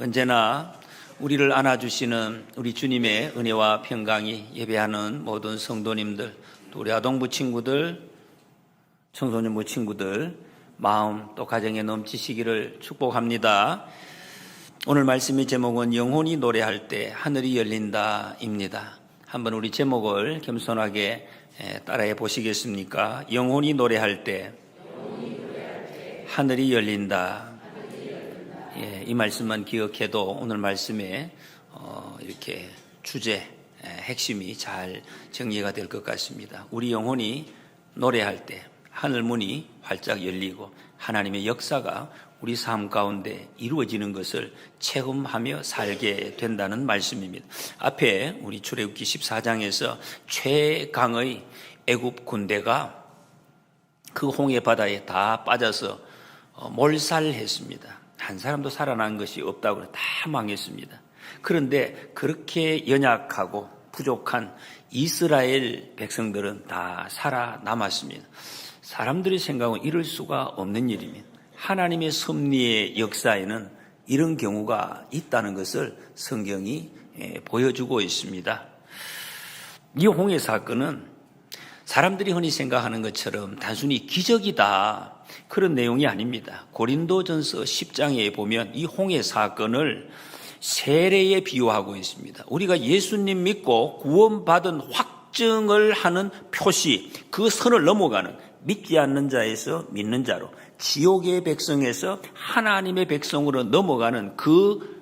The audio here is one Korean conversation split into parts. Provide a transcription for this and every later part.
언제나 우리를 안아주시는 우리 주님의 은혜와 평강이 예배하는 모든 성도님들, 또 우리 아동부 친구들, 청소년부 친구들 마음 또 가정에 넘치시기를 축복합니다. 오늘 말씀의 제목은 영혼이 노래할 때 하늘이 열린다입니다. 한번 우리 제목을 겸손하게 따라해 보시겠습니까? 영혼이 노래할 때 하늘이 열린다. 이 말씀만 기억해도 오늘 말씀에 이렇게 주제 핵심이 잘 정리가 될 것 같습니다. 우리 영혼이 노래할 때 하늘 문이 활짝 열리고 하나님의 역사가 우리 삶 가운데 이루어지는 것을 체험하며 살게 된다는 말씀입니다. 앞에 우리 출애굽기 14장에서 최강의 애굽 군대가 그 홍해 바다에 다 빠져서 몰살했습니다. 한 사람도 살아난 것이 없다고 다 망했습니다. 그런데 그렇게 연약하고 부족한 이스라엘 백성들은 다 살아남았습니다. 사람들이 생각은 이럴 수가 없는 일입니다. 하나님의 섭리의 역사에는 이런 경우가 있다는 것을 성경이 보여주고 있습니다. 이 홍해 사건은 사람들이 흔히 생각하는 것처럼 단순히 기적이다, 그런 내용이 아닙니다. 고린도전서 10장에 보면 이 홍해 사건을 세례에 비유하고 있습니다. 우리가 예수님 믿고 구원받은 확증을 하는 표시, 그 선을 넘어가는, 믿지 않는 자에서 믿는 자로, 지옥의 백성에서 하나님의 백성으로 넘어가는 그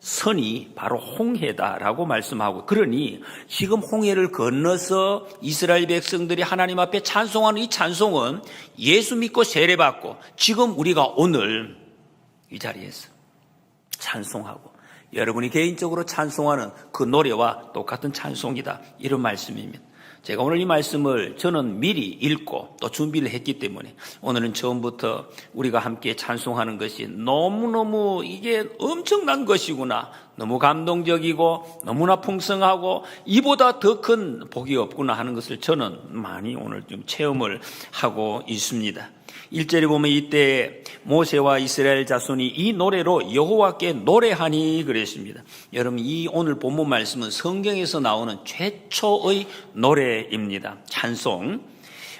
선이 바로 홍해다라고 말씀하고, 그러니 지금 홍해를 건너서 이스라엘 백성들이 하나님 앞에 찬송하는 이 찬송은 예수 믿고 세례받고 지금 우리가 오늘 이 자리에서 찬송하고 여러분이 개인적으로 찬송하는 그 노래와 똑같은 찬송이다, 이런 말씀입니다. 제가 오늘 이 말씀을 저는 미리 읽고 또 준비를 했기 때문에 오늘은 처음부터 우리가 함께 찬송하는 것이 너무너무 이게 엄청난 것이구나, 너무 감동적이고 너무나 풍성하고 이보다 더 큰 복이 없구나 하는 것을 저는 많이 오늘 좀 체험을 하고 있습니다. 1절에 보면 이때 모세와 이스라엘 자손이 이 노래로 여호와께 노래하니 그랬습니다. 여러분, 이 오늘 본문 말씀은 성경에서 나오는 최초의 노래입니다. 찬송.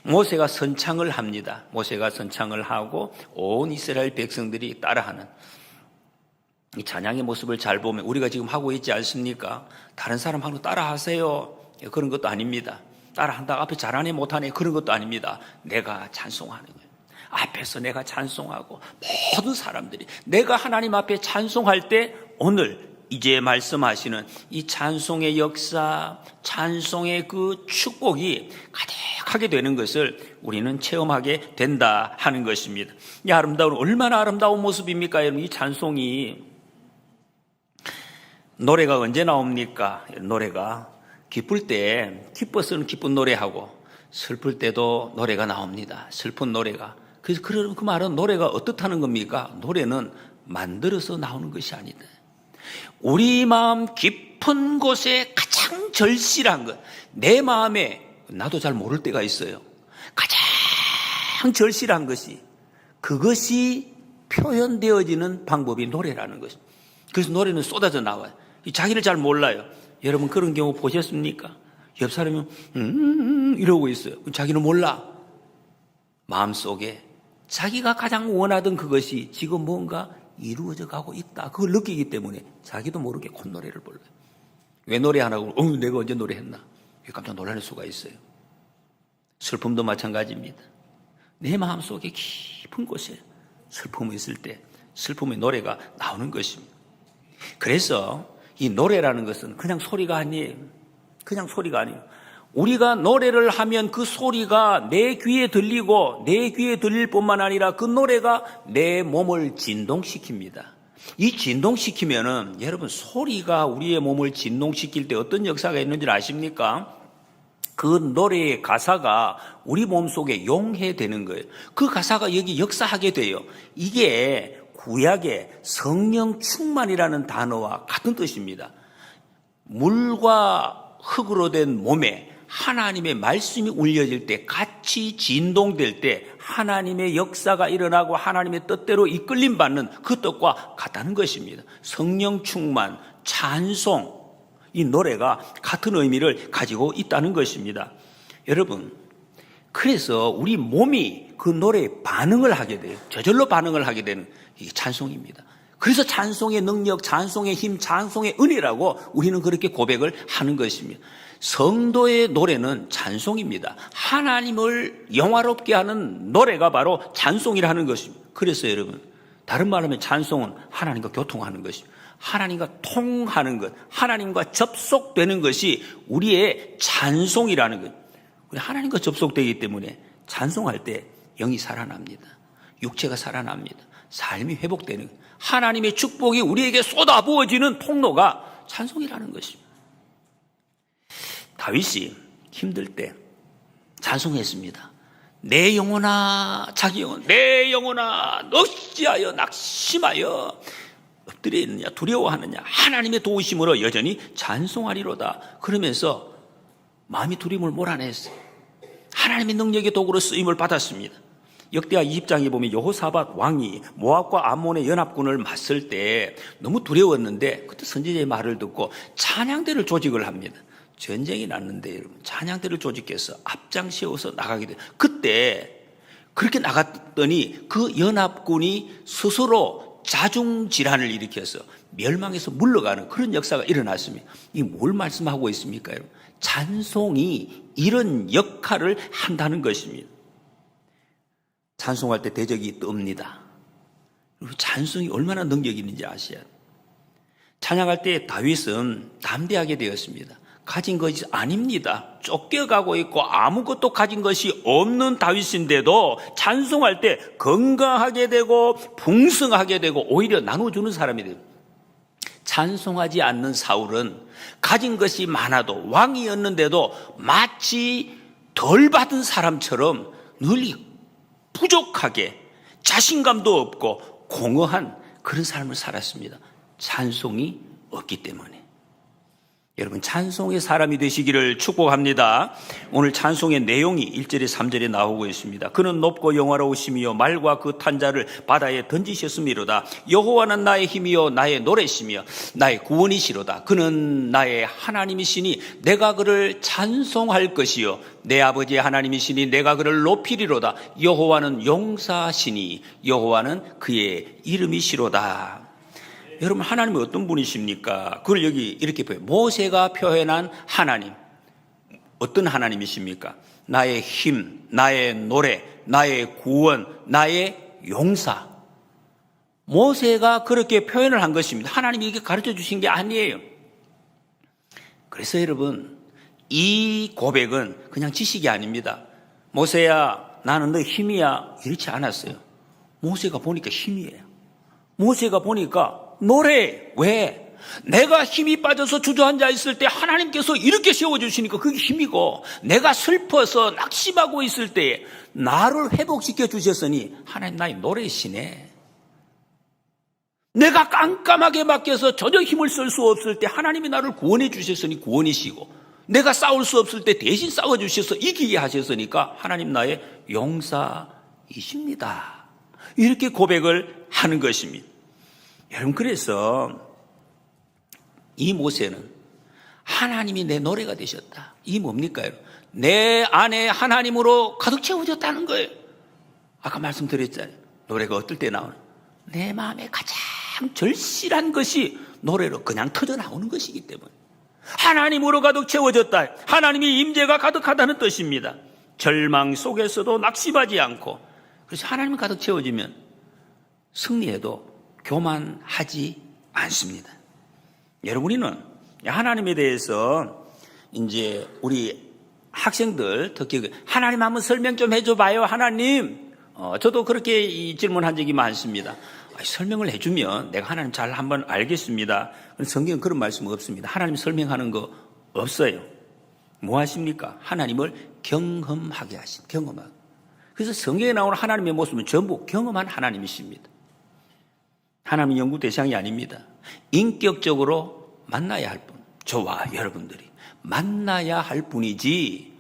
모세가 선창을 합니다. 모세가 선창을 하고 온 이스라엘 백성들이 따라하는 이 찬양의 모습을 잘 보면 우리가 지금 하고 있지 않습니까? 다른 사람하고 따라하세요, 그런 것도 아닙니다. 따라한다, 앞에 잘하네 못하네, 그런 것도 아닙니다. 내가 찬송하는 거예요. 앞에서 내가 찬송하고 모든 사람들이 내가 하나님 앞에 찬송할 때 오늘 이제 말씀하시는 이 찬송의 역사, 찬송의 그 축복이 가득하게 되는 것을 우리는 체험하게 된다 하는 것입니다. 이 아름다운, 얼마나 아름다운 모습입니까? 여러분, 이 찬송이, 노래가 언제 나옵니까? 노래가 기쁠 때 기뻐서는 기쁜 노래하고 슬플 때도 노래가 나옵니다. 슬픈 노래가. 그래서 그 말은 노래가 어떻다는 겁니까? 노래는 만들어서 나오는 것이 아니다. 우리 마음 깊은 곳에 가장 절실한 것, 내 마음에, 나도 잘 모를 때가 있어요. 가장 절실한 것이, 그것이 표현되어지는 방법이 노래라는 것입니다. 그래서 노래는 쏟아져 나와요. 자기를 잘 몰라요. 여러분, 그런 경우 보셨습니까? 옆 사람이 이러고 있어요. 자기는 몰라. 마음속에 자기가 가장 원하던 그것이 지금 뭔가 이루어져 가고 있다, 그걸 느끼기 때문에 자기도 모르게 콧노래를 불러요. 왜 노래하라고? 내가 언제 노래했나? 깜짝 놀랄 수가 있어요. 슬픔도 마찬가지입니다. 내 마음속에 깊은 곳에 슬픔이 있을 때 슬픔의 노래가 나오는 것입니다. 그래서 이 노래라는 것은 그냥 소리가 아니에요. 그냥 소리가 아니에요. 우리가 노래를 하면 그 소리가 내 귀에 들리고 내 귀에 들릴 뿐만 아니라 그 노래가 내 몸을 진동시킵니다. 이 진동시키면은, 여러분, 소리가 우리의 몸을 진동시킬 때 어떤 역사가 있는지 아십니까? 그 노래의 가사가 우리 몸속에 용해되는 거예요. 그 가사가 여기 역사하게 돼요. 이게 구약의 성령 충만이라는 단어와 같은 뜻입니다. 물과 흙으로 된 몸에 하나님의 말씀이 울려질 때, 같이 진동될 때 하나님의 역사가 일어나고 하나님의 뜻대로 이끌림 받는 그 뜻과 같다는 것입니다. 성령 충만, 찬송, 이 노래가 같은 의미를 가지고 있다는 것입니다. 여러분, 그래서 우리 몸이 그 노래에 반응을 하게 돼요. 저절로 반응을 하게 되는 이게 찬송입니다. 그래서 찬송의 능력, 찬송의 힘, 찬송의 은혜라고 우리는 그렇게 고백을 하는 것입니다. 성도의 노래는 찬송입니다. 하나님을 영화롭게 하는 노래가 바로 찬송이라는 것입니다. 그래서 여러분, 다른 말로 하면 찬송은 하나님과 교통하는 것입니다. 하나님과 통하는 것, 하나님과 접속되는 것이 우리의 찬송이라는 것. 우리 하나님과 접속되기 때문에 찬송할 때 영이 살아납니다. 육체가 살아납니다. 삶이 회복되는 것. 하나님의 축복이 우리에게 쏟아부어지는 통로가 찬송이라는 것입니다. 다윗이 힘들 때 찬송했습니다. 내 영혼아, 자기 영혼, 내 영혼아, 어찌하여 낙심하여 엎드려 있느냐, 두려워하느냐, 하나님의 도우심으로 여전히 찬송하리로다. 그러면서 마음이 두려움을 몰아냈어요. 하나님의 능력의 도구로 쓰임을 받았습니다. 역대하 20장에 보면 여호사밧 왕이 모압과 암몬의 연합군을 맞설 때 너무 두려웠는데 그때 선지자의 말을 듣고 찬양대를 조직을 합니다. 전쟁이 났는데 여러분, 찬양대를 조직해서 앞장 세워서 나가게 돼요. 그때 그렇게 나갔더니 그 연합군이 스스로 자중질환을 일으켜서 멸망해서 물러가는 그런 역사가 일어났습니다. 이게 뭘 말씀하고 있습니까, 여러분? 찬송이 이런 역할을 한다는 것입니다. 찬송할 때 대적이 뜹니다. 찬송이 얼마나 능력이 있는지 아셔야 돼요. 찬양할 때 다윗은 담대하게 되었습니다. 가진 것이 아닙니다. 쫓겨가고 있고 아무것도 가진 것이 없는 다윗인데도 찬송할 때 건강하게 되고 풍성하게 되고 오히려 나눠주는 사람이 돼요. 찬송하지 않는 사울은 가진 것이 많아도 왕이었는데도 마치 덜 받은 사람처럼 늘 부족하게 자신감도 없고 공허한 그런 삶을 살았습니다. 찬송이 없기 때문에. 여러분, 찬송의 사람이 되시기를 축복합니다. 오늘 찬송의 내용이 1절에 3절에 나오고 있습니다. 그는 높고 영화로우시며 말과 그 탄자를 바다에 던지셨음이로다. 여호와는 나의 힘이요 나의 노래시며 나의 구원이시로다. 그는 나의 하나님이시니 내가 그를 찬송할 것이요 내 아버지의 하나님이시니 내가 그를 높이리로다. 여호와는 용사시니 여호와는 그의 이름이시로다. 여러분, 하나님은 어떤 분이십니까? 그걸 여기 이렇게 보여요. 모세가 표현한 하나님, 어떤 하나님이십니까? 나의 힘, 나의 노래, 나의 구원, 나의 용사. 모세가 그렇게 표현을 한 것입니다. 하나님이 이게 가르쳐 주신 게 아니에요. 그래서 여러분, 이 고백은 그냥 지식이 아닙니다. 모세야, 나는 너 힘이야, 이렇지 않았어요. 모세가 보니까 힘이에요. 모세가 보니까 노래. 왜? 내가 힘이 빠져서 주저앉아 있을 때 하나님께서 이렇게 세워주시니까 그게 힘이고, 내가 슬퍼서 낙심하고 있을 때 나를 회복시켜 주셨으니 하나님 나의 노래시네. 내가 깜깜하게 맡겨서 전혀 힘을 쓸 수 없을 때 하나님이 나를 구원해 주셨으니 구원이시고, 내가 싸울 수 없을 때 대신 싸워주셔서 이기게 하셨으니까 하나님 나의 용사이십니다. 이렇게 고백을 하는 것입니다. 여러분, 그래서 이 모세는 하나님이 내 노래가 되셨다. 이게 뭡니까, 여러분? 내 안에 하나님으로 가득 채워졌다는 거예요. 아까 말씀드렸잖아요. 노래가 어떨 때 나오는? 내 마음에 가장 절실한 것이 노래로 그냥 터져 나오는 것이기 때문에. 하나님으로 가득 채워졌다. 하나님의 임재가 가득하다는 뜻입니다. 절망 속에서도 낙심하지 않고, 그래서 하나님이 가득 채워지면 승리해도 교만하지 않습니다. 여러분, 우리는 하나님에 대해서 이제 우리 학생들 특히 하나님 한번 설명 좀 해줘 봐요. 하나님, 저도 그렇게 질문한 적이 많습니다. 설명을 해주면 내가 하나님 잘 한번 알겠습니다. 성경은 그런 말씀 없습니다. 하나님 설명하는 거 없어요. 뭐 하십니까? 하나님을 경험하게 하신, 경험하게. 그래서 성경에 나오는 하나님의 모습은 전부 경험한 하나님이십니다. 하나님은 연구 대상이 아닙니다. 인격적으로 만나야 할 분, 저와 여러분들이 만나야 할 뿐이지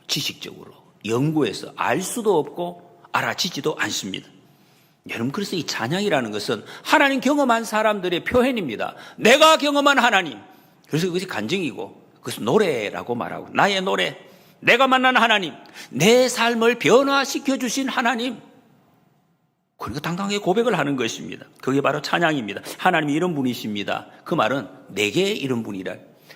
지식적으로 연구해서 알 수도 없고 알아지지도 않습니다. 여러분, 그래서 이 찬양이라는 것은 하나님 경험한 사람들의 표현입니다. 내가 경험한 하나님. 그래서 그것이 간증이고 그것은 노래라고 말하고, 나의 노래, 내가 만난 하나님, 내 삶을 변화시켜 주신 하나님, 그리고 당당하게 고백을 하는 것입니다. 그게 바로 찬양입니다. 하나님이 이런 분이십니다. 그 말은 내게 이런 분이라.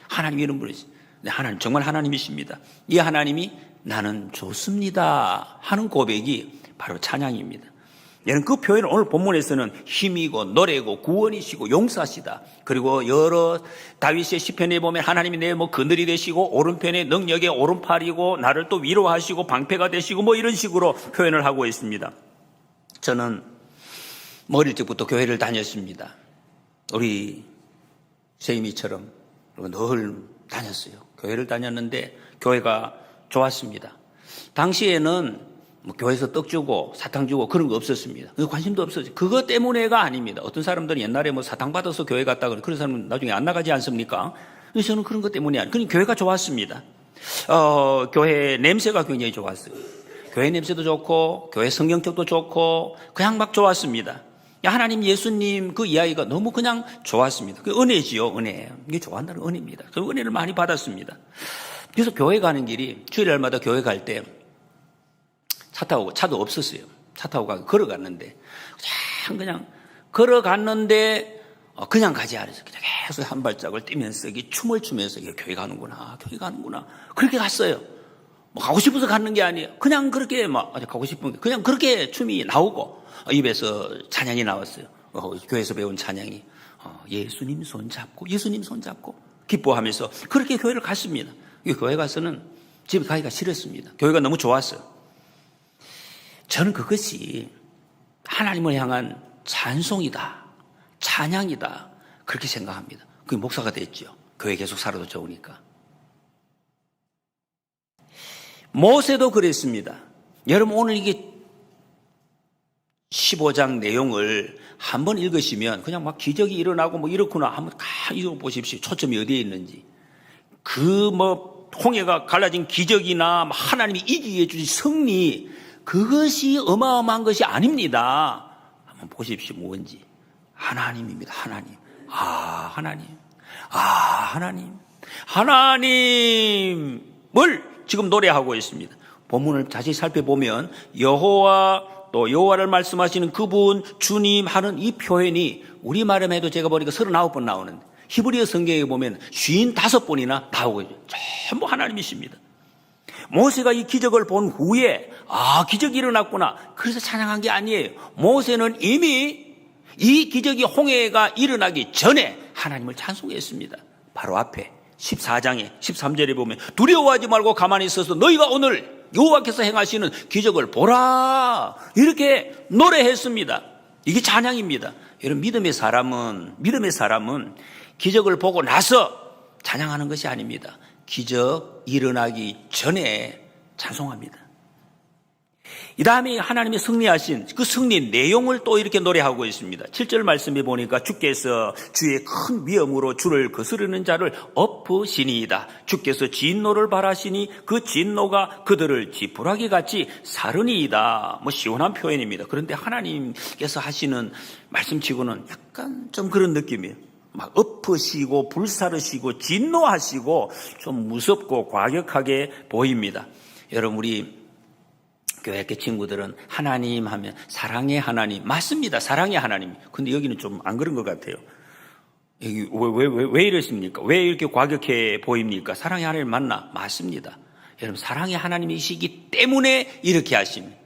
하나님이 이런 분이십니다. 하나님 정말 하나님이십니다. 이 하나님이 나는 좋습니다 하는 고백이 바로 찬양입니다. 여러분, 그 표현을 오늘 본문에서는 힘이고 노래고 구원이시고 용사시다. 그리고 여러 다윗의 시편에 보면 하나님이 내 그늘이 되시고 오른편에 능력의 오른팔이고 나를 또 위로하시고 방패가 되시고 이런 식으로 표현을 하고 있습니다. 저는 어릴 적부터 교회를 다녔습니다. 우리 세임이처럼 늘 다녔어요. 교회를 다녔는데 교회가 좋았습니다. 당시에는 교회에서 떡 주고 사탕 주고 그런 거 없었습니다. 관심도 없었어요. 그것 때문에가 아닙니다. 어떤 사람들은 옛날에 사탕 받아서 교회 갔다 그런 사람은 나중에 안 나가지 않습니까? 그래서 저는 그런 것 때문이 아니에요. 그냥 교회가 좋았습니다. 교회 냄새가 굉장히 좋았어요. 교회 냄새도 좋고 교회 성경책도 좋고 그냥 막 좋았습니다. 하나님, 예수님 그 이야기가 너무 그냥 좋았습니다. 그 은혜지요, 은혜. 이게 좋아한다는 은혜입니다. 그 은혜를 많이 받았습니다. 그래서 교회 가는 길이 주일날마다 교회 갈 때 차도 없었어요. 차 타고 걸어갔는데 그냥 걸어갔는데 그냥 가지 않았어요. 그냥 계속 한 발짝을 뛰면서 춤을 추면서 교회 가는구나, 교회 가는구나. 그렇게 갔어요. 가고 싶어서 가는 게 아니에요. 그냥 그렇게 가고 싶은 게 그냥 그렇게 춤이 나오고 입에서 찬양이 나왔어요. 교회에서 배운 찬양이 예수님 손잡고 기뻐하면서 그렇게 교회를 갔습니다. 교회 가서는 집에 가기가 싫었습니다. 교회가 너무 좋았어요. 저는 그것이 하나님을 향한 찬송이다, 찬양이다, 그렇게 생각합니다. 그게 목사가 됐죠. 교회 계속 살아도 좋으니까. 모세도 그랬습니다. 여러분, 오늘 이게 15장 내용을 한번 읽으시면 그냥 기적이 일어나고 이렇구나 한번 다 읽어보십시오. 초점이 어디에 있는지. 홍해가 갈라진 기적이나 하나님이 이기게 해주신 승리, 그것이 어마어마한 것이 아닙니다. 한번 보십시오. 뭔지. 하나님입니다. 하나님. 하나님을 지금 노래하고 있습니다. 본문을 자세히 살펴보면 여호와를 말씀하시는 그분, 주님 하는 이 표현이 우리말로 해도 제가 보니까 39번 나오는데 히브리어 성경에 보면 55번이나 나오고 있어요. 전부 하나님이십니다. 모세가 이 기적을 본 후에 기적이 일어났구나, 그래서 찬양한 게 아니에요. 모세는 이미 이 기적이 홍해가 일어나기 전에 하나님을 찬송했습니다. 바로 앞에 14장에 13절에 보면 두려워하지 말고 가만히 있어서 너희가 오늘 여호와께서 행하시는 기적을 보라, 이렇게 노래했습니다. 이게 찬양입니다. 여러분, 믿음의 사람은 기적을 보고 나서 찬양하는 것이 아닙니다. 기적 일어나기 전에 찬송합니다. 이 다음에 하나님이 승리하신 그 승리 내용을 또 이렇게 노래하고 있습니다. 7절 말씀에 보니까 주께서 주의 큰 위엄으로 주를 거스르는 자를 엎으시니이다. 주께서 진노를 발하시니 그 진노가 그들을 지푸라기 같이 사르니이다. 시원한 표현입니다. 그런데 하나님께서 하시는 말씀치고는 약간 좀 그런 느낌이에요. 엎으시고 불사르시고 진노하시고 좀 무섭고 과격하게 보입니다. 여러분, 우리 교회 친구들은 하나님 하면 사랑의 하나님, 맞습니다. 사랑의 하나님. 근데 여기는 좀 안 그런 것 같아요. 여기 왜 이러십니까? 왜 이렇게 과격해 보입니까? 사랑의 하나님 맞나? 맞습니다. 여러분, 사랑의 하나님이시기 때문에 이렇게 하십니다.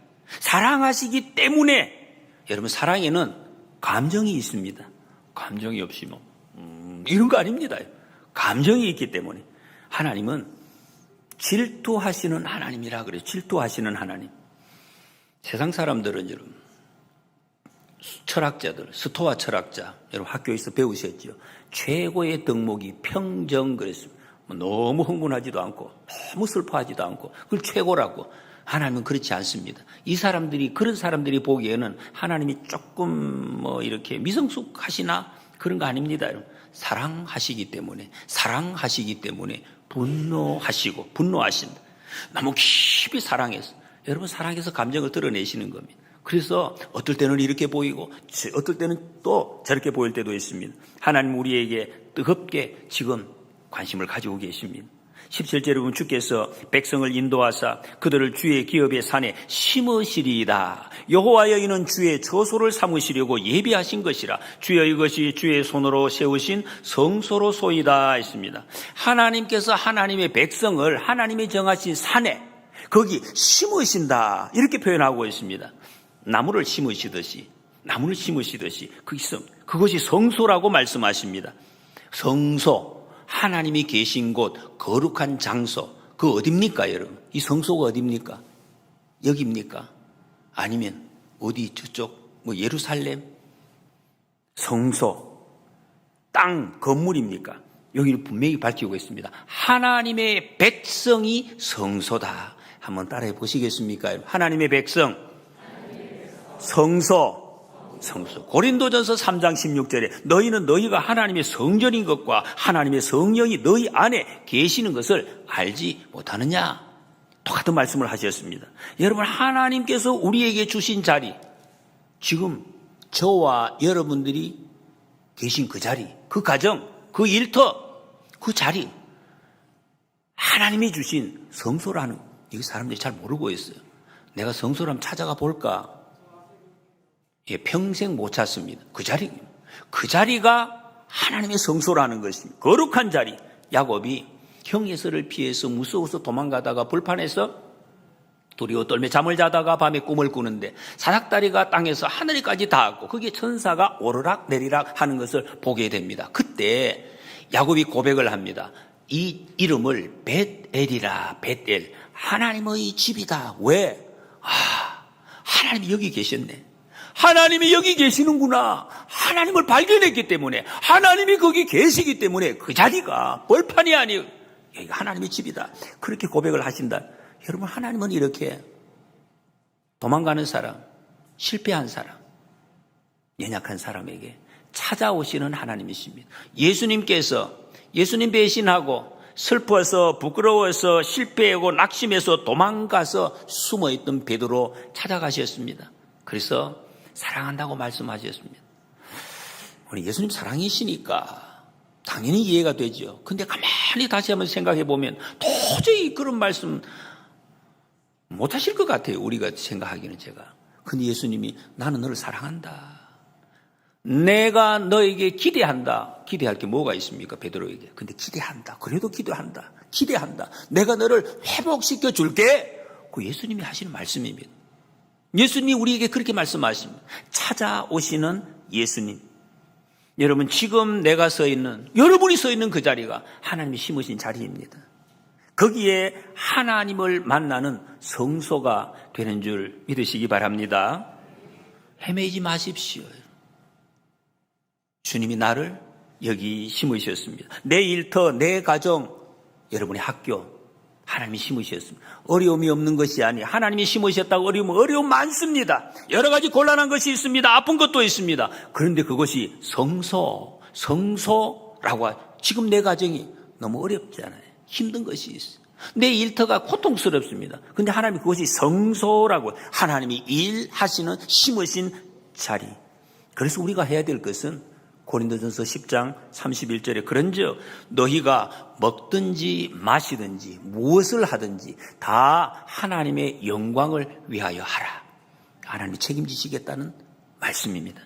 사랑하시기 때문에. 여러분, 사랑에는 감정이 있습니다. 감정이 없이 이런 거 아닙니다. 감정이 있기 때문에. 하나님은 질투하시는 하나님이라 그래요. 질투하시는 하나님. 세상 사람들은 여러분, 철학자들, 스토아 철학자, 여러분 학교에서 배우셨죠. 최고의 덕목이 평정 그랬습니다. 너무 흥분하지도 않고 너무 슬퍼하지도 않고 그걸 최고라고. 하나님은 그렇지 않습니다. 그런 사람들이 보기에는 하나님이 조금 이렇게 미성숙하시나, 그런 거 아닙니다. 여러분. 사랑하시기 때문에 분노하신다. 너무 깊이 사랑해서. 여러분 사랑해서 감정을 드러내시는 겁니다. 그래서 어떨 때는 이렇게 보이고 어떨 때는 또 저렇게 보일 때도 있습니다. 하나님 우리에게 뜨겁게 지금 관심을 가지고 계십니다. 17절에 보면 주께서 백성을 인도하사 그들을 주의 기업의 산에 심으시리이다. 여호와여 이는 주의 저소를 삼으시려고 예비하신 것이라. 주여 이것이 주의 손으로 세우신 성소로소이다 했습니다. 하나님께서 하나님의 백성을 하나님이 정하신 산에 거기 심으신다 이렇게 표현하고 있습니다. 나무를 심으시듯이 그것이 성소라고 말씀하십니다. 성소, 하나님이 계신 곳, 거룩한 장소, 그 어딥니까 여러분? 이 성소가 어딥니까? 여기입니까? 아니면 어디 저쪽 예루살렘? 성소, 땅, 건물입니까? 여기는 분명히 밝히고 있습니다. 하나님의 백성이 성소다. 한번 따라해 보시겠습니까? 하나님의 백성, 성소. 고린도전서 3장 16절에 너희는 너희가 하나님의 성전인 것과 하나님의 성령이 너희 안에 계시는 것을 알지 못하느냐? 똑같은 말씀을 하셨습니다. 여러분 하나님께서 우리에게 주신 자리, 지금 저와 여러분들이 계신 그 자리, 그 가정, 그 일터, 그 자리, 하나님이 주신 성소라는, 이거 사람들이 잘 모르고 있어요. 내가 성소를 한번 찾아가 볼까? 평생 못 찾습니다. 그 자리가 하나님의 성소라는 것입니다. 거룩한 자리. 야곱이 형 에서를 피해서 무서워서 도망가다가 불판에서 두려워 떨며 잠을 자다가 밤에 꿈을 꾸는데 사닥다리가 땅에서 하늘까지 닿았고 거기에 천사가 오르락 내리락 하는 것을 보게 됩니다. 그때 야곱이 고백을 합니다. 이 이름을 벳엘이라. 벳엘, 하나님의 집이다. 왜? 하나님이 여기 계셨네. 하나님이 여기 계시는구나. 하나님을 발견했기 때문에, 하나님이 거기 계시기 때문에 그 자리가 벌판이 아니에요. 여기가 하나님의 집이다. 그렇게 고백을 하신다. 여러분 하나님은 이렇게 도망가는 사람, 실패한 사람, 연약한 사람에게 찾아오시는 하나님이십니다. 예수님 배신하고 슬퍼서 부끄러워서 실패하고 낙심해서 도망가서 숨어있던 베드로 찾아가셨습니다. 그래서 사랑한다고 말씀하셨습니다. 우리 예수님 사랑이시니까 당연히 이해가 되죠. 근데 가만히 다시 한번 생각해 보면 도저히 그런 말씀 못 하실 것 같아요. 우리가 생각하기는 제가. 근데 예수님이 나는 너를 사랑한다. 내가 너에게 기대한다. 기대할 게 뭐가 있습니까? 베드로에게. 근데 기대한다. 그래도 기대한다. 내가 너를 회복시켜 줄게. 그 예수님이 하시는 말씀입니다. 예수님이 우리에게 그렇게 말씀하십니다. 찾아오시는 예수님. 여러분 지금 내가 서 있는, 여러분이 서 있는 그 자리가 하나님이 심으신 자리입니다. 거기에 하나님을 만나는 성소가 되는 줄 믿으시기 바랍니다. 헤매지 마십시오. 주님이 나를 여기 심으셨습니다. 내 일터, 내 가정, 여러분의 학교, 하나님이 심으셨습니다. 어려움이 없는 것이 아니에요. 하나님이 심으셨다고 어려움 많습니다. 여러 가지 곤란한 것이 있습니다. 아픈 것도 있습니다. 그런데 그것이 성소라고 지금 내 가정이 너무 어렵잖아요. 힘든 것이 있어요. 내 일터가 고통스럽습니다. 그런데 하나님이 그것이 성소라고, 하나님이 일하시는 심으신 자리. 그래서 우리가 해야 될 것은 고린도전서 10장 31절에 그런즉 너희가 먹든지 마시든지 무엇을 하든지 다 하나님의 영광을 위하여 하라. 하나님이 책임지시겠다는 말씀입니다.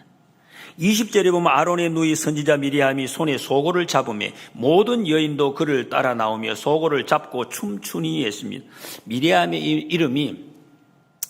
20절에 보면 아론의 누이 선지자 미리암이 손에 소고를 잡으며 모든 여인도 그를 따라 나오며 소고를 잡고 춤추니 했습니다. 미리암의 이름이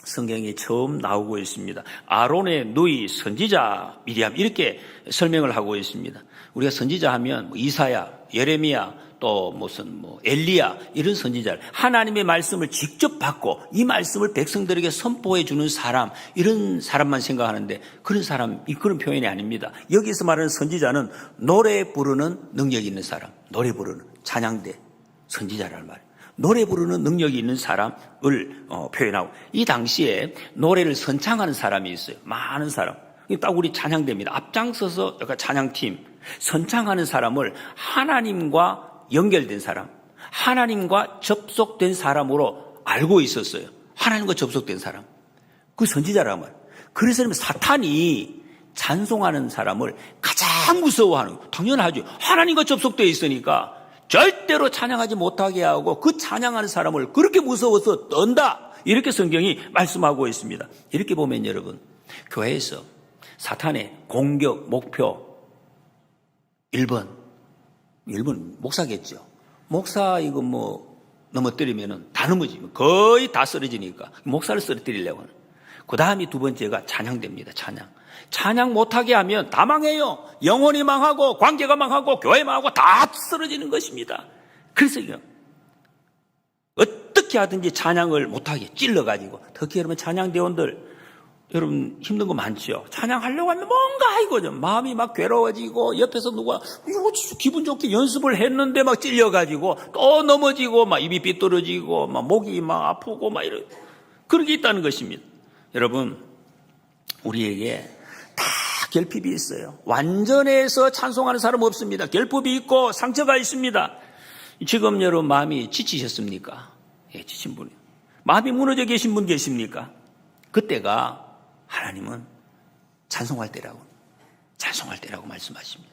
성경에 처음 나오고 있습니다. 아론의 누이 선지자 미리암 이렇게 설명을 하고 있습니다. 우리가 선지자 하면 이사야, 예레미야, 또 무슨 엘리야 이런 선지자를 하나님의 말씀을 직접 받고 이 말씀을 백성들에게 선포해 주는 사람, 이런 사람만 생각하는데 그런 표현이 아닙니다. 여기서 말하는 선지자는 노래 부르는 능력이 있는 사람, 노래 부르는 찬양대 선지자라는 말이에요. 노래 부르는 능력이 있는 사람을 표현하고, 이 당시에 노래를 선창하는 사람이 있어요. 많은 사람. 딱 우리 찬양대입니다. 앞장서서 약간 찬양팀, 선창하는 사람을 하나님과 연결된 사람, 하나님과 접속된 사람으로 알고 있었어요. 하나님과 접속된 사람. 그 선지자라고 말이에요. 그래서 사탄이 찬송하는 사람을 가장 무서워하는 거예요. 당연하죠. 하나님과 접속되어 있으니까 절대로 찬양하지 못하게 하고 그 찬양하는 사람을 그렇게 무서워서 떤다. 이렇게 성경이 말씀하고 있습니다. 이렇게 보면 여러분, 교회에서 사탄의 공격 목표 1번 목사겠죠. 목사 이거 넘어뜨리면은 다 넘어지면 거의 다 쓰러지니까 목사를 쓰러뜨리려고 하는. 그 다음이 2번째가 찬양됩니다. 찬양 못하게 하면 다 망해요. 영혼이 망하고 관계가 망하고 교회 망하고 다 쓰러지는 것입니다. 그래서 어떻게 하든지 찬양을 못하게 찔러가지고, 특히 여러분 찬양대원들 여러분 힘든 거 많죠. 찬양하려고 하면 뭔가 이거 좀 마음이 막 괴로워지고, 옆에서 누가 이거 기분 좋게 연습을 했는데 막 찔려가지고 또 넘어지고 막 입이 삐뚤어지고 막 목이 막 아프고 막 이런 그런 게 있다는 것입니다. 여러분, 우리에게 다 결핍이 있어요. 완전해서 찬송하는 사람 없습니다. 결핍이 있고 상처가 있습니다. 지금 여러분 마음이 지치셨습니까? 예, 지친 분이. 마음이 무너져 계신 분 계십니까? 그때가 하나님은 찬송할 때라고 말씀하십니다.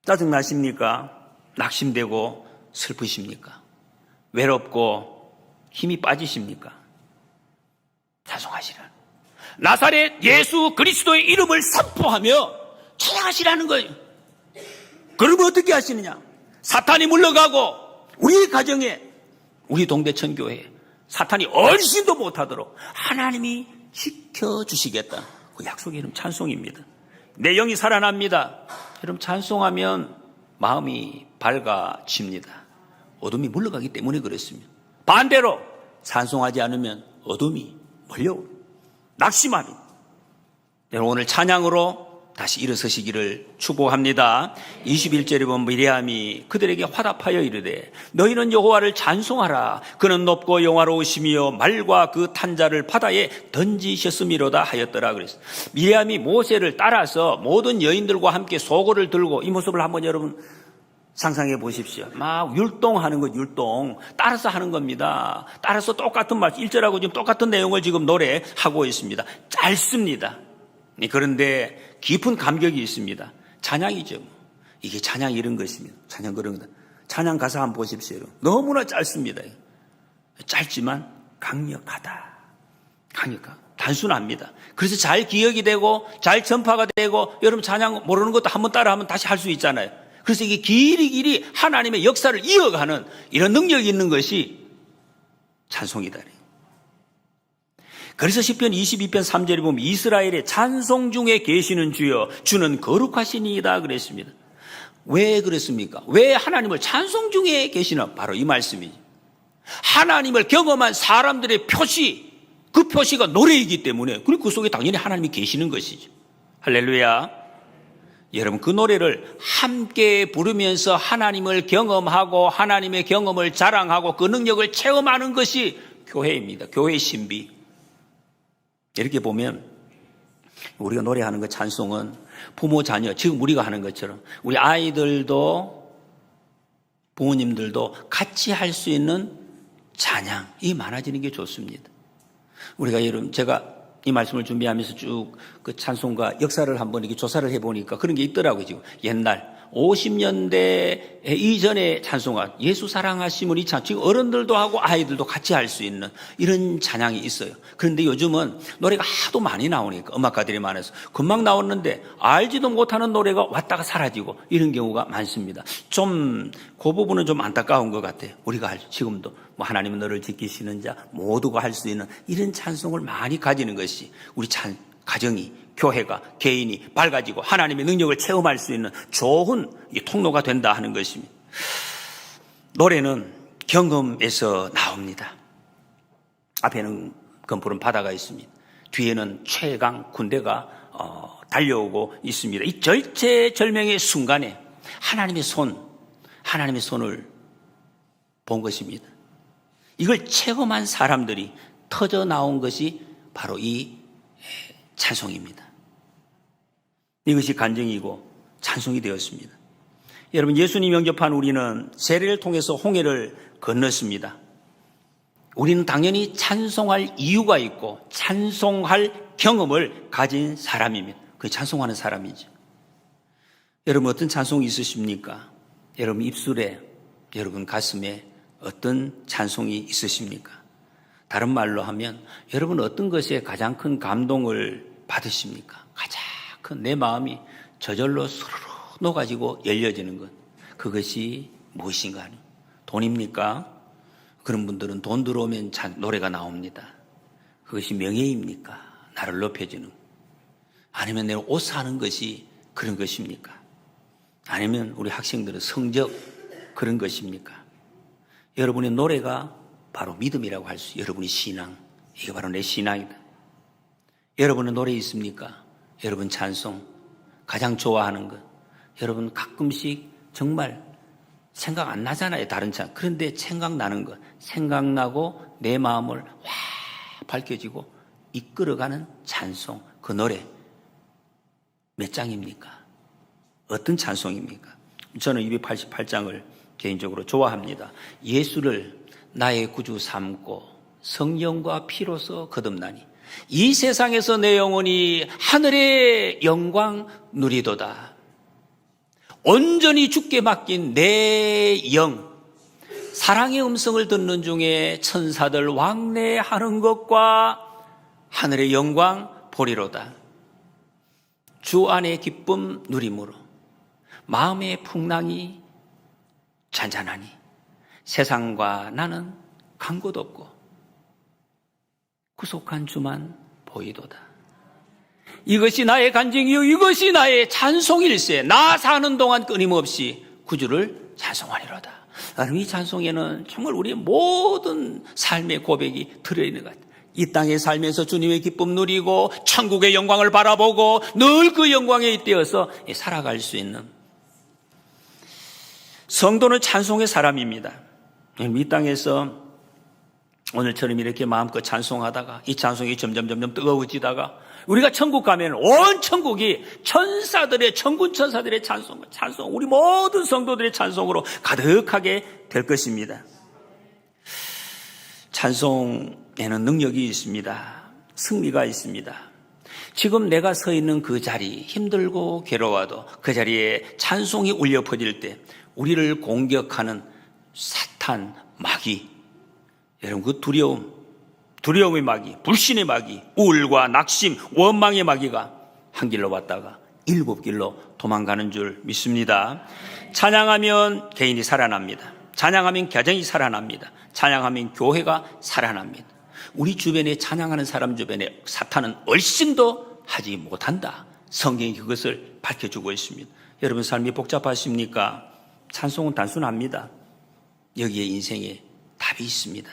짜증나십니까? 낙심되고 슬프십니까? 외롭고 힘이 빠지십니까? 찬송하시라는, 나사렛 예수 그리스도의 이름을 선포하며 찬양하시라는 거예요. 그러면 어떻게 하시느냐? 사탄이 물러가고 우리 가정에, 우리 동대천 교회에 사탄이 얼씬도 못하도록 하나님이 지켜주시겠다. 그 약속의 이름 찬송입니다. 내 영이 살아납니다. 여러분, 찬송하면 마음이 밝아집니다. 어둠이 물러가기 때문에 그렇습니다. 반대로 찬송하지 않으면 어둠이 몰려옵니다. 낙심합니다. 여러분, 오늘 찬양으로 다시 일어서시기를 축복합니다. 21절에 보면 미리암이 그들에게 화답하여 이르되 너희는 여호와를 찬송하라. 그는 높고 영화로우시며 말과 그 탄자를 바다에 던지셨음이로다 하였더라 그랬어요. 미리암이 모세를 따라서 모든 여인들과 함께 소고를 들고, 이 모습을 한번 여러분 상상해 보십시오. 막 율동하는 것, 율동 따라서 하는 겁니다. 따라서 똑같은 말 1절하고 지금 똑같은 내용을 지금 노래하고 있습니다. 짧습니다. 그런데 깊은 감격이 있습니다. 찬양이죠. 이게 찬양 이런 것입니다. 찬양 그런 거다. 찬양 가사 한번 보십시오. 너무나 짧습니다. 짧지만 강력하다. 단순합니다. 그래서 잘 기억이 되고 잘 전파가 되고, 여러분 찬양 모르는 것도 한번 따라하면 다시 할 수 있잖아요. 그래서 이게 길이 하나님의 역사를 이어가는 이런 능력이 있는 것이 찬송이다. 그래서 시편 22편 3절에 보면 이스라엘의 찬송 중에 계시는 주여 주는 거룩하시니이다 그랬습니다. 왜 그랬습니까? 왜 하나님을 찬송 중에 계시나? 바로 이 말씀이죠. 하나님을 경험한 사람들의 표시, 그 표시가 노래이기 때문에, 그리고 그 속에 당연히 하나님이 계시는 것이죠. 할렐루야. 여러분, 그 노래를 함께 부르면서 하나님을 경험하고 하나님의 경험을 자랑하고 그 능력을 체험하는 것이 교회입니다. 교회의 신비. 이렇게 보면 우리가 노래하는 그 찬송은 부모 자녀, 지금 우리가 하는 것처럼 우리 아이들도 부모님들도 같이 할 수 있는 찬양이 많아지는 게 좋습니다. 우리가 여러분, 제가 이 말씀을 준비하면서 쭉 그 찬송가 역사를 한번 이렇게 조사를 해보니까 그런 게 있더라고요. 지금 옛날 50년대 이전의 찬송가, 예수 사랑하심을 이 찬, 지금 어른들도 하고 아이들도 같이 할 수 있는 이런 찬양이 있어요. 그런데 요즘은 노래가 하도 많이 나오니까, 음악가들이 많아서 금방 나오는데 알지도 못하는 노래가 왔다가 사라지고 이런 경우가 많습니다. 좀 그 부분은 좀 안타까운 것 같아요. 우리가 지금도 하나님은 너를 지키시는 자 모두가 할 수 있는 이런 찬송을 많이 가지는 것이 우리 가정이, 교회가, 개인이 밝아지고 하나님의 능력을 체험할 수 있는 좋은 통로가 된다 하는 것입니다. 노래는 경험에서 나옵니다. 앞에는 검푸른 바다가 있습니다. 뒤에는 최강 군대가 달려오고 있습니다. 이 절체절명의 순간에 하나님의 손을 본 것입니다. 이걸 체험한 사람들이 터져 나온 것이 바로 이 찬송입니다. 이것이 간증이고 찬송이 되었습니다. 여러분, 예수님 영접한 우리는 세례를 통해서 홍해를 건넜습니다. 우리는 당연히 찬송할 이유가 있고 찬송할 경험을 가진 사람입니다. 그게 찬송하는 사람이죠. 여러분, 어떤 찬송이 있으십니까? 여러분 입술에, 여러분 가슴에 어떤 찬송이 있으십니까? 다른 말로 하면 여러분 어떤 것에 가장 큰 감동을 받으십니까? 가장 큰 내 마음이 저절로 스르르 녹아지고 열려지는 것, 그것이 무엇인가 하는 돈입니까? 그런 분들은 돈 들어오면 노래가 나옵니다. 그것이 명예입니까? 나를 높여주는, 아니면 내가 옷 사는 것이 그런 것입니까? 아니면 우리 학생들은 성적 그런 것입니까? 여러분의 노래가 바로 믿음이라고 할 수, 여러분의 신앙, 이게 바로 내 신앙이다. 여러분의 노래 있습니까? 여러분 찬송, 가장 좋아하는 것. 여러분 가끔씩 정말 생각 안 나잖아요, 다른 찬. 그런데 생각나는 것, 생각나고 내 마음을 확 밝혀지고 이끌어가는 찬송, 그 노래 몇 장입니까? 어떤 찬송입니까? 저는 288장을 개인적으로 좋아합니다. 예수를 나의 구주 삼고 성령과 피로서 거듭나니 이 세상에서 내 영혼이 하늘의 영광 누리도다. 온전히 주께 맡긴 내 영, 사랑의 음성을 듣는 중에 천사들 왕래하는 것과 하늘의 영광 보리로다. 주 안의 기쁨 누림으로 마음의 풍랑이 잔잔하니 세상과 나는 간 곳 없고 구속한 주만 보이도다. 이것이 나의 간증이요 이것이 나의 찬송일세. 나 사는 동안 끊임없이 구주를 찬송하리로다. 이 찬송에는 정말 우리의 모든 삶의 고백이 들어있는 것 같아요. 이 땅에 살면서 주님의 기쁨 누리고 천국의 영광을 바라보고 늘 그 영광에 잇대어서 살아갈 수 있는 성도는 찬송의 사람입니다. 이 땅에서 오늘처럼 이렇게 마음껏 찬송하다가 이 찬송이 점점 뜨거워지다가 우리가 천국 가면 온 천국이 천사들의, 천군 천사들의 찬송, 우리 모든 성도들의 찬송으로 가득하게 될 것입니다. 찬송에는 능력이 있습니다. 승리가 있습니다. 지금 내가 서 있는 그 자리, 힘들고 괴로워도 그 자리에 찬송이 울려 퍼질 때 우리를 공격하는 사탄, 마귀, 여러분 그 두려움의 마귀, 불신의 마귀, 우울과 낙심, 원망의 마귀가 한 길로 왔다가 7길로 도망가는 줄 믿습니다. 찬양하면 개인이 살아납니다. 찬양하면 가정이 살아납니다. 찬양하면 교회가 살아납니다. 우리 주변에 찬양하는 사람 주변에 사탄은 얼씬도 하지 못한다. 성경이 그것을 밝혀주고 있습니다. 여러분 삶이 복잡하십니까? 찬송은 단순합니다. 여기에 인생에 답이 있습니다.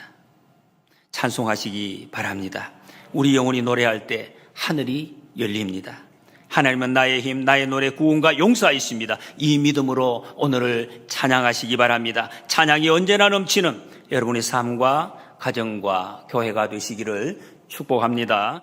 찬송하시기 바랍니다. 우리 영혼이 노래할 때 하늘이 열립니다. 하나님은 나의 힘, 나의 노래, 구원과 용서이십니다. 이 믿음으로 오늘을 찬양하시기 바랍니다. 찬양이 언제나 넘치는 여러분의 삶과 가정과 교회가 되시기를 축복합니다.